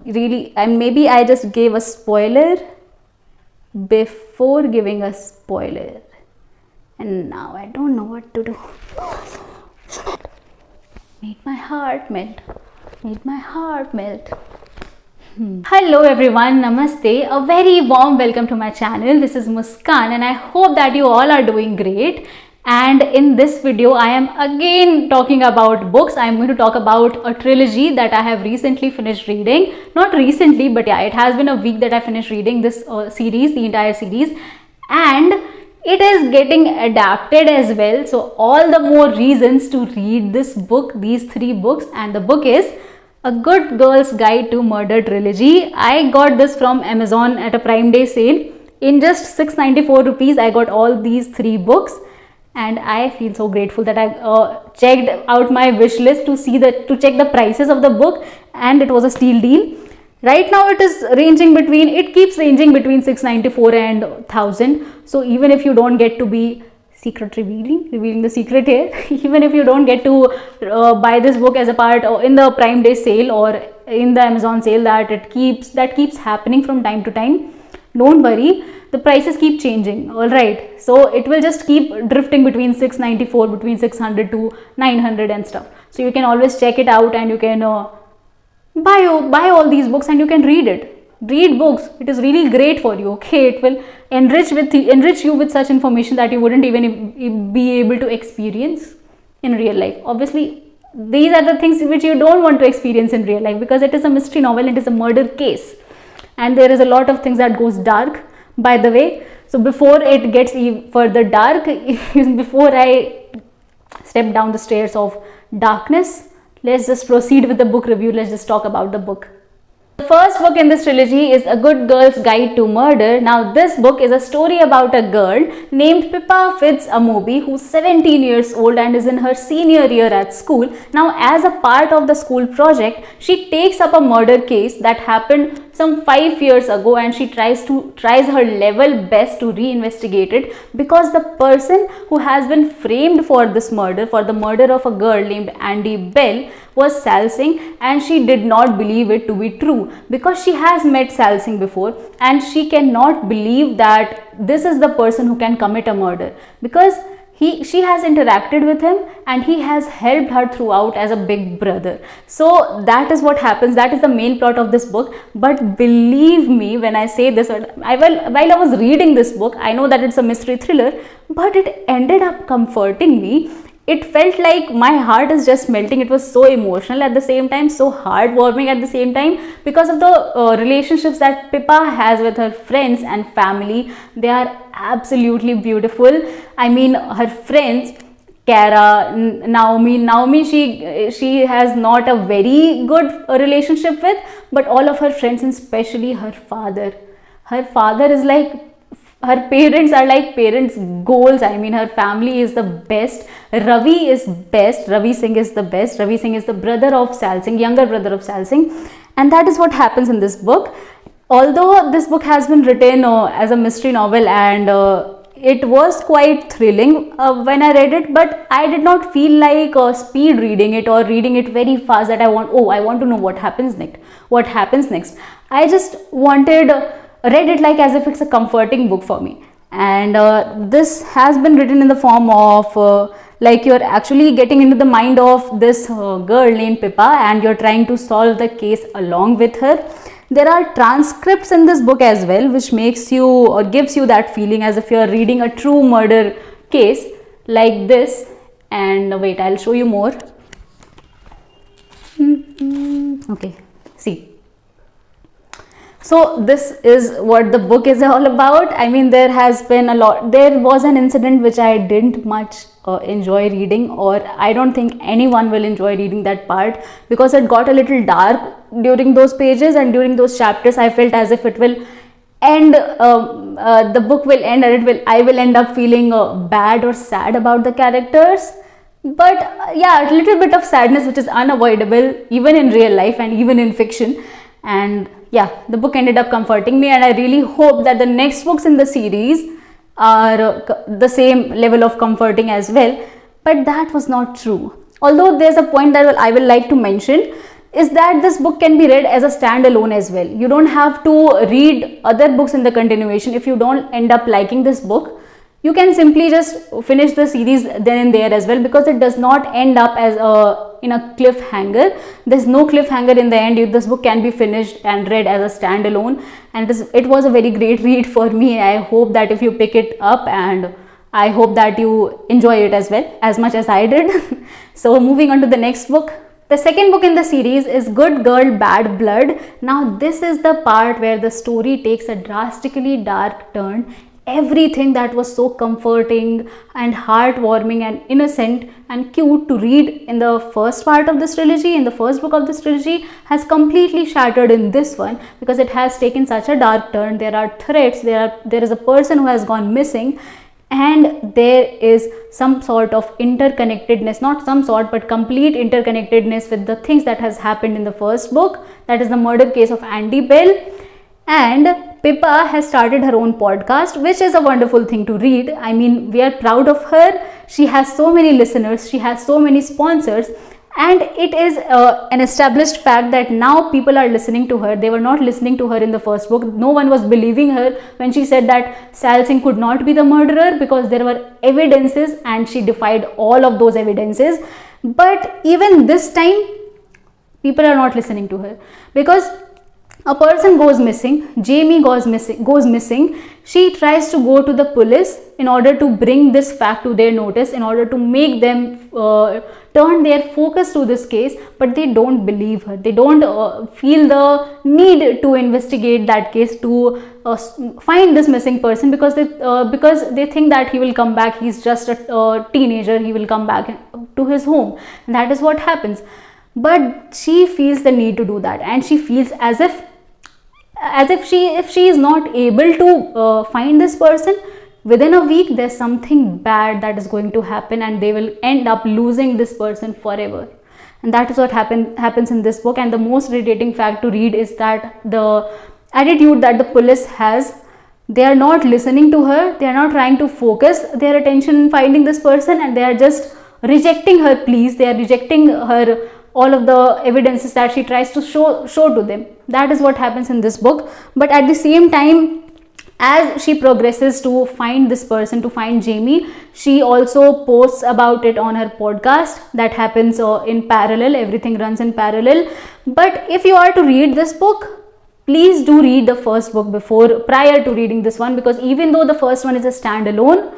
really, and maybe I just gave a spoiler before giving a spoiler, and now I don't know what to do. Made my heart melt. Made my heart melt. Hello everyone, namaste. A very warm welcome to my channel. This is Muskan and I hope that you all are doing great. And in this video, I am again talking about books. I am going to talk about a trilogy that I have recently finished reading. Not recently, but yeah, it has been a week that I finished reading this series, the entire series. And it is getting adapted as well. So all the more reasons to read this book, these 3 books. And the book is A Good Girl's Guide to Murder Trilogy. I got this from Amazon at a Prime Day sale. In just 694 rupees, I got all these 3 books. And I feel so grateful that I checked out my wish list to check the prices of the book, and it was a steal deal. Right now it keeps ranging between 694 and 1000. So even if you don't get to be revealing the secret here, even if you don't get to buy this book as a part or in the Prime Day sale or in the Amazon sale that keeps happening from time to time, don't worry, the prices keep changing. All right, so it will just keep drifting between 694, between 600 to 900 and stuff. So you can always check it out, and you can buy all these books and you can read books. It is really great for you. Okay, it will enrich you with such information that you wouldn't even be able to experience in real life. Obviously, these are the things which you don't want to experience in real life, because it is a mystery novel, it is a murder case, and there is a lot of things that goes dark, by the way. So before it gets further dark, before I step down the stairs of darkness, let's just proceed with the book review. Let's just talk about the book. The first book in this trilogy is A Good Girl's Guide to Murder. Now this book is a story about a girl named Pippa Fitz-Amobi, who's 17 years old and is in her senior year at school. Now as a part of the school project, she takes up a murder case that happened some 5 years ago, and she tries her level best to reinvestigate it, because the person who has been framed for this murder, for the murder of a girl named Andy Bell, was Sal Singh, and she did not believe it to be true, because she has met Sal Singh before and she cannot believe that this is the person who can commit a murder, because she has interacted with him and he has helped her throughout as a big brother. So that is what happens. That is the main plot of this book. But believe me when I say this, while I was reading this book, I know that it's a mystery thriller, but it ended up comforting me. It felt like my heart is just melting. It was so emotional at the same time, so heartwarming at the same time, because of the relationships that Pippa has with her friends and family. They are absolutely beautiful. I mean, her friends, Kara, Naomi, she has not a very good relationship with, but all of her friends, and especially her father. Her father is like, her parents are like parents' goals. I mean, her family is the best. Ravi is best. Ravi Singh is the best. Ravi Singh is the brother of Sal Singh, younger brother of Sal Singh. And that is what happens in this book. Although this book has been written as a mystery novel, and it was quite thrilling when I read it, but I did not feel like speed reading it or reading it very fast, that I want to know what happens next. I just read it like as if it's a comforting book for me. And this has been written in the form of like you're actually getting into the mind of this girl named Pippa, and you're trying to solve the case along with her. There are transcripts in this book as well, which makes you or gives you that feeling as if you're reading a true murder case like this. And wait, I'll show you more. Okay, see. So this is what the book is all about. I mean, there was an incident which I didn't much enjoy reading, or I don't think anyone will enjoy reading that part, because it got a little dark during those pages and during those chapters. I felt as if it will end, the book will end, and I will end up feeling bad or sad about the characters. But yeah, a little bit of sadness, which is unavoidable even in real life and even in fiction. And yeah, the book ended up comforting me, and I really hope that the next books in the series are the same level of comforting as well. But that was not true. Although there's a point that I will like to mention. is that this book can be read as a standalone as well. You don't have to read other books in the continuation. If you don't end up liking this book, you can simply just finish the series then and there as well, because it does not end up as in a cliffhanger. There's no cliffhanger in the end. This book can be finished and read as a standalone, and it was a very great read for me. I hope that if you pick it up, and I hope that you enjoy it as well as much as I did. So moving on to the next book. The second book in the series is Good Girl Bad Blood. Now this is the part where the story takes a drastically dark turn. Everything that was so comforting and heartwarming and innocent and cute to read in the first part of this trilogy, in the first book of this trilogy, has completely shattered in this one, because it has taken such a dark turn. There are threats, there is a person who has gone missing, and there is some sort of interconnectedness, not some sort but complete interconnectedness with the things that has happened in the first book, that is the murder case of Andy Bell. And Pippa has started her own podcast, which is a wonderful thing to read. I mean, we are proud of her. She has so many listeners, she has so many sponsors, and it is an established fact that now people are listening to her. They were not listening to her in the first book. No one was believing her when she said that Sal Singh could not be the murderer, because there were evidences and she defied all of those evidences. But even this time, people are not listening to her, because a person goes missing, Jamie goes missing. She tries to go to the police in order to bring this fact to their notice, in order to make them turn their focus to this case, but they don't believe her. They don't feel the need to investigate that case, to find this missing person, because they think that he will come back. He's just a teenager. He will come back to his home, and that is what happens. But she feels the need to do that, and she feels as if she is not able to find this person within a week, there's something bad that is going to happen, and they will end up losing this person forever. And that is what happens in this book. And the most irritating fact to read is that the attitude that the police has, they are not listening to her, they are not trying to focus their attention in finding this person, and they are just rejecting her pleas. They are rejecting her all of the evidences that she tries to show to them. That is what happens in this book. But at the same time, as she progresses to find this person, to find Jamie, she also posts about it on her podcast. That happens in parallel. Everything runs in parallel. But if you are to read this book, please do read the first book prior to reading this one, because even though the first one is a standalone,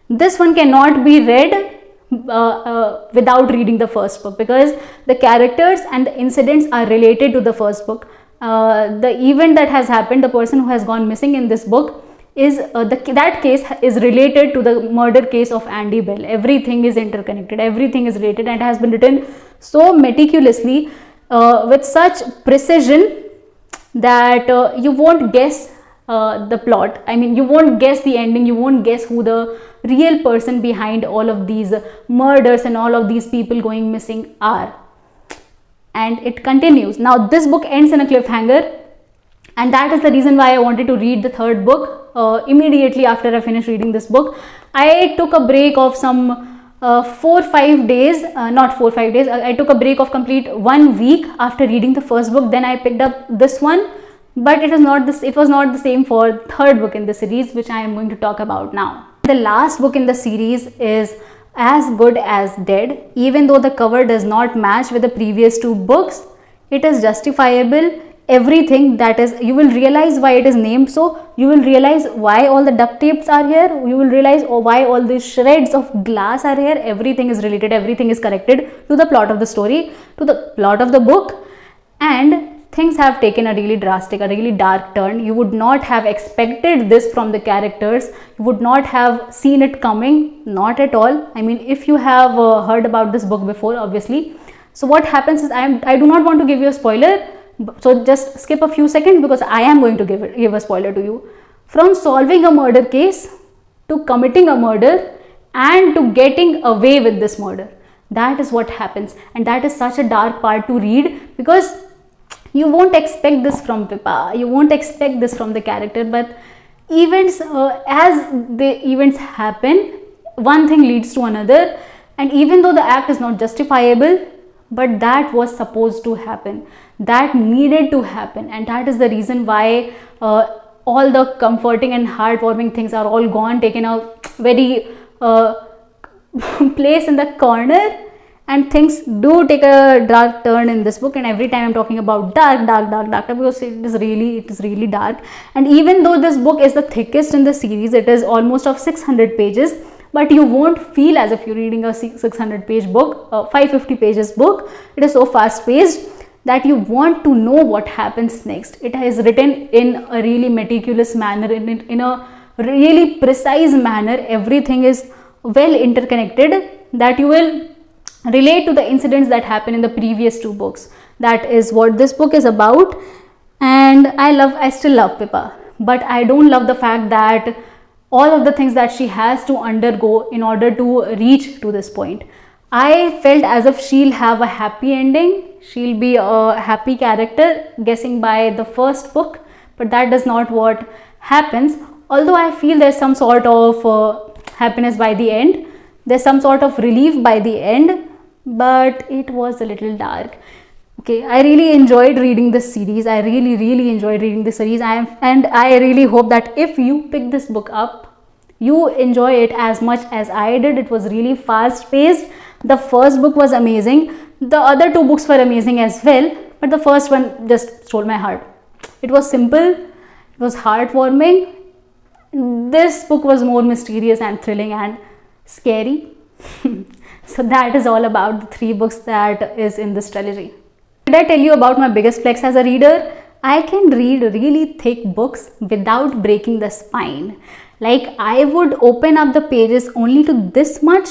this one cannot be read without reading the first book, because the characters and the incidents are related to the first book. The event that has happened, the person who has gone missing in this book, is that case is related to the murder case of Andy Bell. Everything is interconnected, everything is related, and it has been written so meticulously with such precision that you won't guess the plot. I mean, you won't guess the ending, you won't guess who the real person behind all of these murders and all of these people going missing are. And it continues. Now this book ends in a cliffhanger, and that is the reason why I wanted to read the third book immediately after I finished reading this book. I took a break of some 4-5 days, not 4-5 days, I took a break of complete 1 week after reading the first book. Then I picked up this one, but it was not the same for third book in the series, which I am going to talk about now. The last book in the series is As Good as Dead. Even though the cover does not match with the previous two books, it is justifiable. Everything that is, you will realize why it is named so. You will realize why all the duct tapes are here. You will realize why all these shreds of glass are here. Everything is related, everything is connected to the plot of the story, to the plot of the book. And things have taken a really drastic, a really dark turn. You would not have expected this from the characters. You would not have seen it coming, not at all. I mean, if you have heard about this book before, obviously. So what happens is, I do not want to give you a spoiler, so just skip a few seconds, because I am going to give a spoiler to you. From solving a murder case to committing a murder and to getting away with this murder. That is what happens, and that is such a dark part to read, because you won't expect this from Pippa, you won't expect this from the character, but events, as the events happen, one thing leads to another, and even though the act is not justifiable, but that was supposed to happen, that needed to happen, and that is the reason why all the comforting and heartwarming things are all gone, taken a very place in the corner, and things do take a dark turn in this book. And every time I'm talking about dark because it is really dark. And even though this book is the thickest in the series, it is almost of 600 pages, but you won't feel as if you're reading a 600 page book, 550 pages book. It is so fast paced that you want to know what happens next. It is written in a really meticulous manner, in a really precise manner. Everything is well interconnected, that you will relate to the incidents that happened in the previous two books. That is what this book is about. And I still love Pippa, but I don't love the fact that all of the things that she has to undergo in order to reach to this point. I felt as if she'll have a happy ending, she'll be a happy character, guessing by the first book, but that is not what happens. Although I feel there's some sort of happiness by the end, there's some sort of relief by the end, but it was a little dark. Okay, I really enjoyed reading this series. I really enjoyed reading this series. And I really hope that if you pick this book up, you enjoy it as much as I did. It was really fast paced. The first book was amazing. The other two books were amazing as well, but the first one just stole my heart. It was simple, it was heartwarming. This book was more mysterious and thrilling and scary. So that is all about the three books that is in this trilogy. Did I tell you about my biggest flex as a reader? I can read really thick books without breaking the spine. Like, I would open up the pages only to this much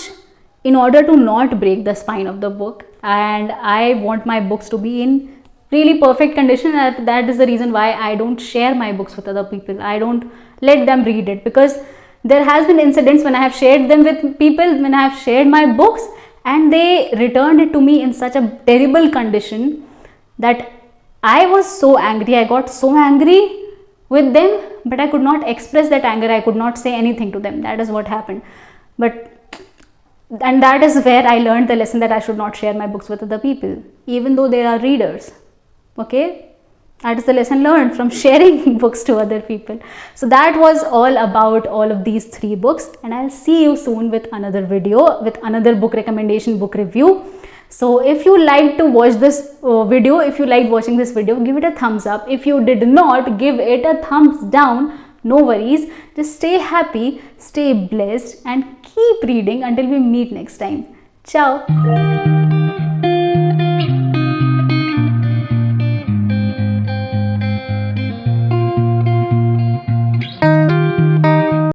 in order to not break the spine of the book. And I want my books to be in really perfect condition. That is the reason why I don't share my books with other people. I don't let them read it, because there has been incidents when I have shared them with people, when I have shared my books, and they returned it to me in such a terrible condition that I was so angry. I got so angry with them, but I could not express that anger. I could not say anything to them. That is what happened. And that is where I learned the lesson that I should not share my books with other people, even though they are readers. Okay? That is the lesson learned from sharing books to other people. So that was all about all of these three books, and I'll see you soon with another video, with another book recommendation, book review. So if you like to watch this video, if you liked watching this video, give it a thumbs up. If you did not, give it a thumbs down. No worries. Just stay happy, stay blessed, and keep reading until we meet next time. Ciao.